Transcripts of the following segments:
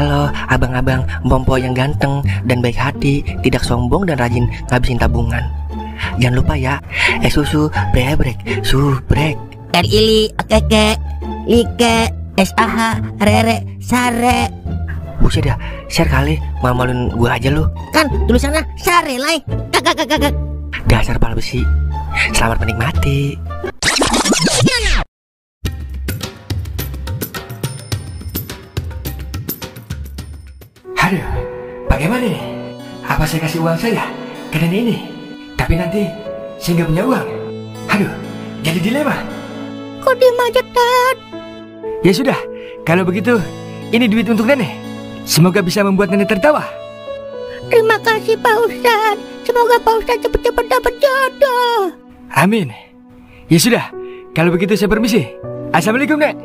Halo abang-abang Mpompo yang ganteng dan baik hati, tidak sombong dan rajin ngabisin tabungan. Jangan lupa ya, susu brebrek, subrek. Ili, keke, like, SAH, rere, sare. Buset dah, share kali, malu-maluin gua aja lu. Kan tulisannya sare lai. Kakak. Dasar pala besi. Selamat menikmati. Aduh, bagaimana nih? Apa saya kasih uang saya ke nenek ini? Tapi nanti saya nggak punya uang. Aduh, jadi dilema. Kok diem aja, Tad? Ya sudah, kalau begitu ini duit untuk nenek. Semoga bisa membuat nenek tertawa. Terima kasih Pak Ustadz. Semoga Pak Ustadz cepat-cepat dapat jodoh. Amin. Ya sudah, kalau begitu saya permisi. Assalamualaikum, Nek.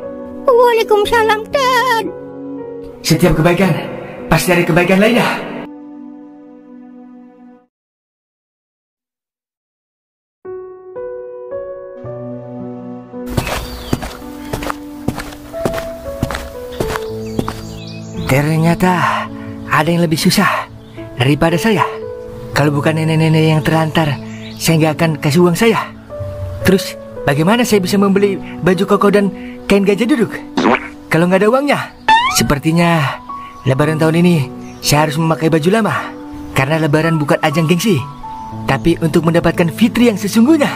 Waalaikumsalam, Tad. Setiap kebaikan pasti ada kebaikan lainnya. Ternyata ada yang lebih susah daripada saya. Kalau bukan nenek-nenek yang terlantar, saya nggak akan kasih uang saya. Terus bagaimana saya bisa membeli baju koko dan kain gajah duduk kalau nggak ada uangnya? Sepertinya Lebaran tahun ini saya harus memakai baju lama, karena Lebaran bukan ajang gengsi, tapi untuk mendapatkan fitri yang sesungguhnya.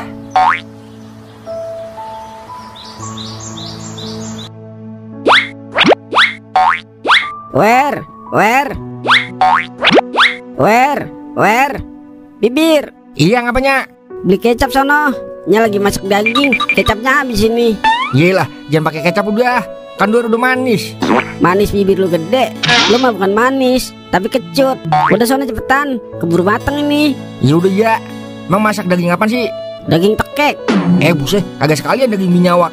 Wer, bibir. Iya, ngapanya? Beli kecap sono. Nya lagi masak daging, kecapnya habis ini. Yelah, jangan pakai kecap udah. Kan udah manis. Manis bibir lu gede. Lu mah bukan manis, tapi kecut. Udah sono cepetan, keburu mateng ini. Ya udah ya. Emang masak daging apa sih? Daging tekek. Buset, agak sekalian daging minyawa.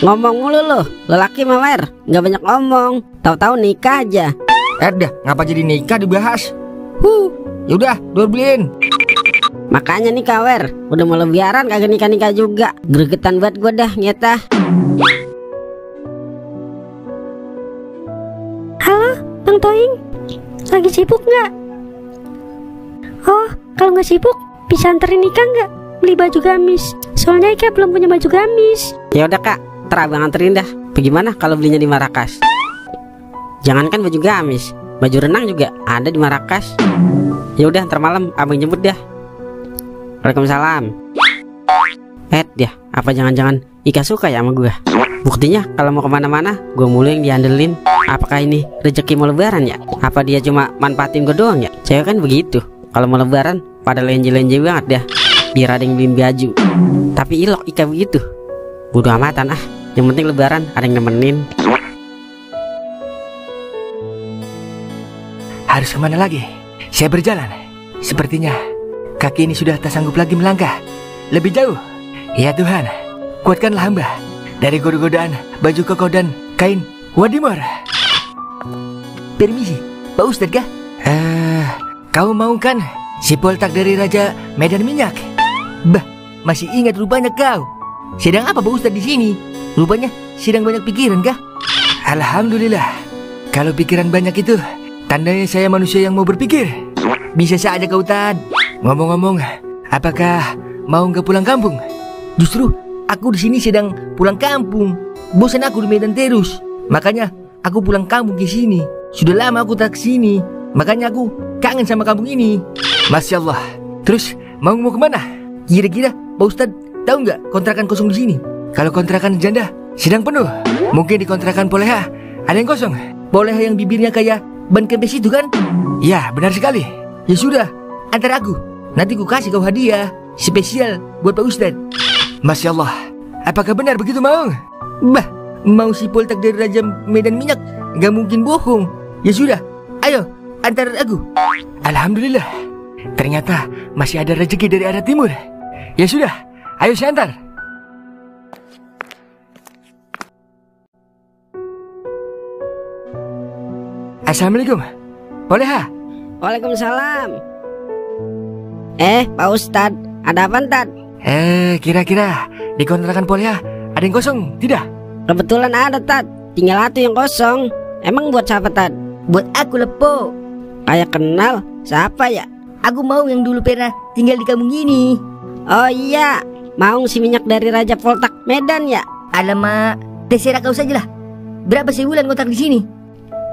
Ngomong mulu lu, lelaki mah Wer, nggak banyak ngomong. Tahu-tahu nikah aja. Dah, ngapa jadi nikah dibahas? Yaudah, dua beliin. Makanya nikah Wer, udah mau lebaran kagak nikah-nikah juga. Gregetan buat gua dah nyeta. Halo, Bang Toing, lagi sibuk nggak? Oh, kalau nggak sibuk, bisa anterin Ika nggak beli baju gamis? Soalnya Ika belum punya baju gamis. Ya udah Kak, ntar abang anterin dah. Bagaimana kalau belinya di Marrakas? Jangankan baju gamis, baju renang juga ada di Marrakas. Ya udah, ntar malam abang jemput dah. Waalaikumsalam. Dia, apa jangan-jangan Ika suka ya sama gua? Buktinya kalau mau kemana-mana gua mulu yang diandelin. Apakah ini rezeki mau lebaran ya? Apa dia cuma manfaatin gua doang ya? Cewek kan begitu, kalau mau lebaran pada lenje-lenje banget dah, biar ada yang beliin baju. Tapi ilok Ika begitu, bodo amatan ah. Yang penting lebaran ada yang nemenin. Harus kemana lagi? Saya berjalan. Sepertinya kaki ini sudah tak sanggup lagi melangkah lebih jauh. Ya Tuhan, kuatkanlah hamba dari godaan baju koko dan kain wadimor. Permisi, Pak Ustadz kah? Kau mau kan si poltak dari Raja Medan Minyak? Bah, masih ingat rupanya kau. Sedang apa Pak Ustadz di sini? Rupanya sedang banyak pikiran kah? Alhamdulillah. Kalau pikiran banyak itu tandanya saya manusia yang mau berpikir. Bisa saja kau Tad. Ngomong-ngomong, apakah mau nggak pulang kampung? Justru aku di sini sedang pulang kampung. Bosan aku di Medan terus. Makanya aku pulang kampung ke sini. Sudah lama aku tak kesini. Makanya aku kangen sama kampung ini. Masya Allah. Terus mau kemana? Kira-kira Pak Ustadz tahu nggak kontrakan kosong di sini? Kalau kontrakan janda sedang penuh. Mungkin di kontrakan Poleha ada yang kosong. Poleha yang bibirnya kayak ban kempes itu kan? Ya, benar sekali. Ya sudah, antar aku. Nanti ku kasih kau hadiah spesial buat Pak Ustadz. Masya Allah. Apakah benar begitu Maung? Bah, mau si poltak dari Raja Medan Minyak gak mungkin bohong. Ya sudah, ayo antar aku. Alhamdulillah. Ternyata masih ada rezeki dari arah timur. Ya sudah, ayo saya antar. Assalamualaikum. Poleha. Waalaikumsalam. Pak Ustadz, ada apa Tad? Kira-kira di kontrakan Poleha ada yang kosong, tidak? Kebetulan ada Tad, tinggal satu yang kosong. Emang buat siapa Tad? Buat aku lepo. Kayak kenal, siapa ya? Aku mau yang dulu pernah tinggal di kampung ini. Oh iya, Maung si minyak dari Raja Poltak Medan ya? Alamak, terserah kau sajalah. Berapa sebulan kontrak di sini?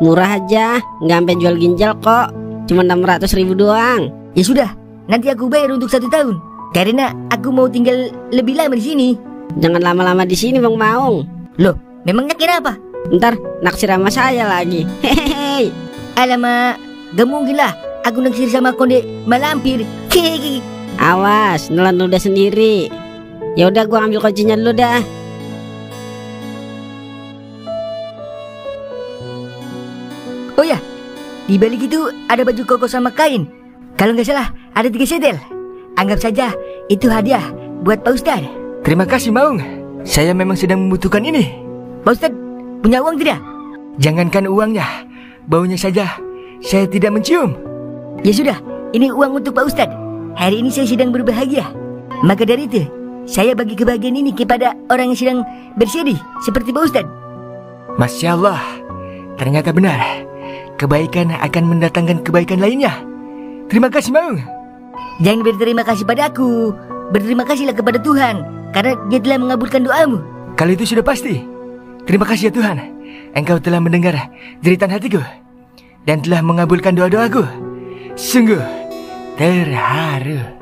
Murah aja, nggak sampai jual ginjal kok. Cuma 600.000 doang. Ya sudah, nanti aku bayar untuk 1 tahun. Karena aku mau tinggal lebih lama di sini. Jangan lama-lama di sini Bang Maung. Loh, memangnya kira apa? Ntar naksir sama saya lagi. Hehehe. Alamak, gak mungkin lah aku naksir sama konde malampir. Hehehe. Awas, nelan ludah sendiri. Ya udah, gua ambil kuncinya dulu dah. Oh ya, di balik itu ada baju koko sama kain. Kalau nggak salah ada 3 setel. Anggap saja itu hadiah buat Pak Ustad. Terima kasih Maung. Saya memang sedang membutuhkan ini. Pak Ustad punya uang tidak? Jangankan uangnya, baunya saja saya tidak mencium. Ya sudah, ini uang untuk Pak Ustad. Hari ini saya sedang berbahagia. Maka dari itu, saya bagi kebahagiaan ini kepada orang yang sedang bersedih seperti Pak Ustad. Masya Allah, ternyata benar. Kebaikan akan mendatangkan kebaikan lainnya. Terima kasih Maung. Jangan berterima kasih pada aku. Berterima kasihlah kepada Tuhan, karena Dia telah mengabulkan doamu. Kalau itu sudah pasti. Terima kasih ya Tuhan. Engkau telah mendengar jeritan hatiku dan telah mengabulkan doa-doaku. Sungguh terharu.